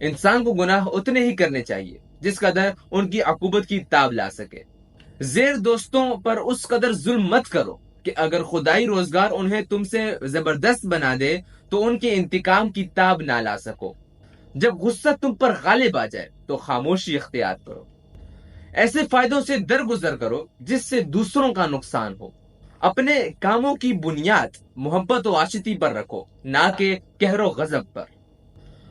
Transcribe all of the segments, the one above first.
انسان کو گناہ اتنے ہی کرنے چاہیے جس قدر ان کی عقوبت کی تاب لا سکے۔ زیر دوستوں پر اس قدر ظلم مت کرو کہ اگر خدائی روزگار انہیں تم سے زبردست بنا دے تو ان کے انتقام کی تاب نہ لا سکو۔ جب غصہ تم پر غالب آ جائے تو خاموشی اختیار کرو۔ ایسے فائدوں سے درگزر کرو جس سے دوسروں کا نقصان ہو۔ اپنے کاموں کی بنیاد محبت و عاشقی پر رکھو، نہ کہ قہر و غضب پر۔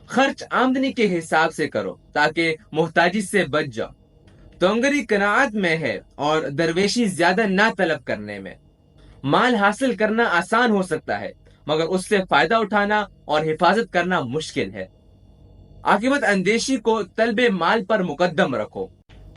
خرچ آمدنی کے حساب سے کرو تاکہ محتاجی سے بچ جاؤ۔ تونگری قناعت میں ہے اور درویشی زیادہ نہ طلب کرنے میں۔ مال حاصل کرنا آسان ہو سکتا ہے مگر اس سے فائدہ اٹھانا اور حفاظت کرنا مشکل ہے۔ عاقبت اندیشی کو طلب مال پر مقدم رکھو۔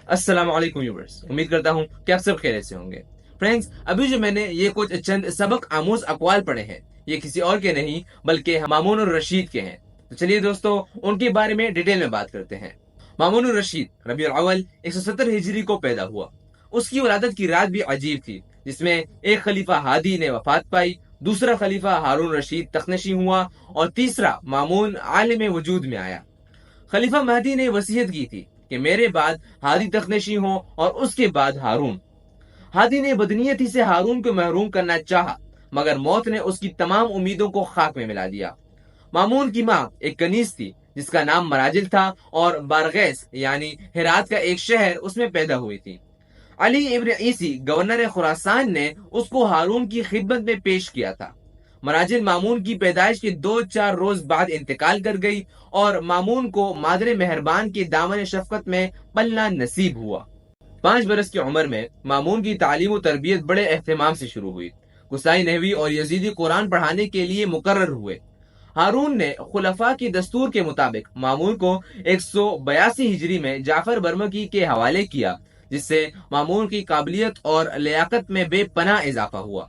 السلام علیکم ویورز، امید کرتا ہوں کہ آپ سب خیریت سے ہوں گے۔ فرینڈز، ابھی جو میں نے یہ کچھ چند سبق آموز اقوال پڑھے ہیں یہ کسی اور کے نہیں بلکہ مامون الرشید کے ہیں۔ تو چلیے دوستو ان کے بارے میں ڈیٹیل میں بات کرتے ہیں۔ مامون الرشید ربیع الاول 170 ہجری کو پیدا ہوا۔ اس کی ولادت کی رات بھی عجیب تھی، جس میں ایک خلیفہ ہادی نے وفات پائی، دوسرا خلیفہ ہارون رشید تخنشی ہوا اور تیسرا مامون عالم وجود میں آیا۔ خلیفہ مہدی نے وصیت کی تھی کہ میرے بعد ہادی تخنشی ہوں اور اس کے بعد ہارون۔ ہادی نے بدنیتی سے ہارون کو محروم کرنا چاہا مگر موت نے اس کی تمام امیدوں کو خاک میں ملا دیا۔ مامون کی ماں ایک کنیز تھی جس کا نام مراجل تھا اور بارغیس یعنی ہرات کا ایک شہر اس میں پیدا ہوئی تھی۔ علی ابن عیسی گورنر خراسان نے اس کو ہارون کی خدمت میں پیش کیا تھا۔ مراجل مامون کی پیدائش کے 2-4 روز بعد انتقال کر گئی اور مامون کو مادر مہربان کے دامن شفقت میں پلنا نصیب ہوا۔ 5 برس کی عمر میں مامون کی تعلیم و تربیت بڑے اہتمام سے شروع ہوئی۔ قصائی نحوی اور یزیدی قرآن پڑھانے کے لیے مقرر ہوئے۔ ہارون نے خلفاء کے دستور کے مطابق مامون کو 182 ہجری میں جعفر برمکی کے حوالے کیا، جس سے مامون کی قابلیت اور لیاقت میں بے پناہ اضافہ ہوا۔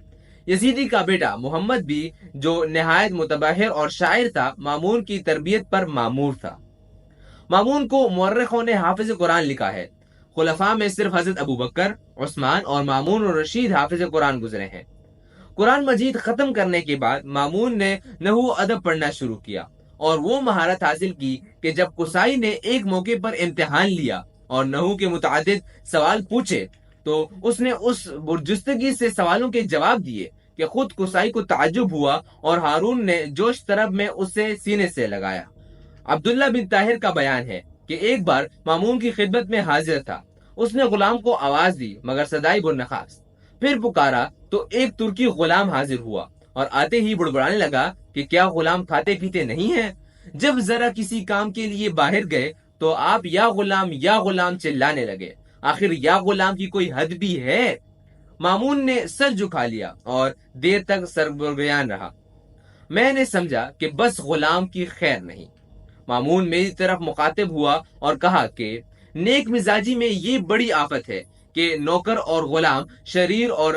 یزیدی کا بیٹا محمد بھی جو نہایت متبحر اور شاعر تھا مامون کی تربیت پر مامور تھا۔ مامون کو مورخوں نے حافظ قرآن لکھا ہے۔ خلفاء میں صرف حضرت ابوبکر، عثمان اور مامون الرشید حافظ قرآن گزرے ہیں۔ قرآن مجید ختم کرنے کے بعد مامون نے نحو ادب پڑھنا شروع کیا اور وہ مہارت حاصل کی کہ جب قصائی نے ایک موقع پر امتحان لیا اور نحو کے متعدد سوال پوچھے تو اس نے اس برجستگی سے سوالوں کے جواب دیے کہ خود قصائی کو تعجب ہوا اور ہارون نے جوش طرب میں اسے سینے سے لگایا۔ عبداللہ بن طاہر کا بیان ہے کہ ایک بار مامون کی خدمت میں حاضر تھا۔ اس نے غلام کو آواز دی مگر صدائی برنخاست۔ پھر پکارا تو ایک ترکی غلام حاضر ہوا اور آتے ہی بڑبڑانے لگا کہ کیا غلام کھاتے پیتے نہیں ہیں؟ جب ذرا کسی کام کے لیے باہر گئے تو آپ یا غلام چلانے لگے۔ آخر یا غلام کی کوئی حد بھی ہے؟ مامون نے سر جھکا لیا اور دیر تک سرگردان رہا۔ میں نے سمجھا کہ بس غلام کی خیر نہیں۔ مامون میری طرف مخاطب ہوا اور کہا کہ نیک مزاجی میں یہ بڑی آفت ہے کہ نوکر اور غلام شریر اور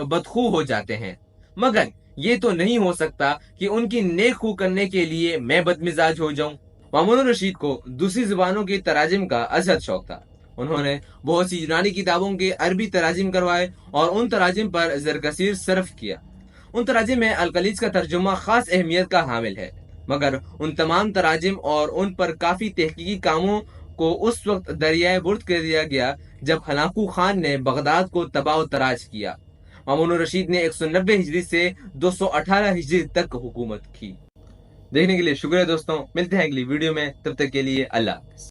بدخو ہو جاتے ہیں، مگر یہ تو نہیں ہو سکتا کہ ان کی نیک خو کرنے کے لیے میں بد مزاج ہو جاؤں۔ مامون الرشید کو دوسری زبانوں کے تراجم کا ازحد شوق تھا۔ انہوں نے بہت سی یونانی کتابوں کے عربی تراجم کروائے اور ان تراجم پر زرکثیر صرف کیا۔ ان تراجم میں القلیج کا ترجمہ خاص اہمیت کا حامل ہے، مگر ان تمام تراجم اور ان پر کافی تحقیقی کاموں کو اس وقت دریائے برد کر دیا گیا جب ہلاکو خان نے بغداد کو تباہ و تراش کیا۔ مامون الرشید نے 190 ہجری سے 218 ہجری تک حکومت کی۔ دیکھنے کے لیے شکریہ دوستوں، ملتے ہیں اگلی ویڈیو میں، تب تک کے لیے اللہ حافظ۔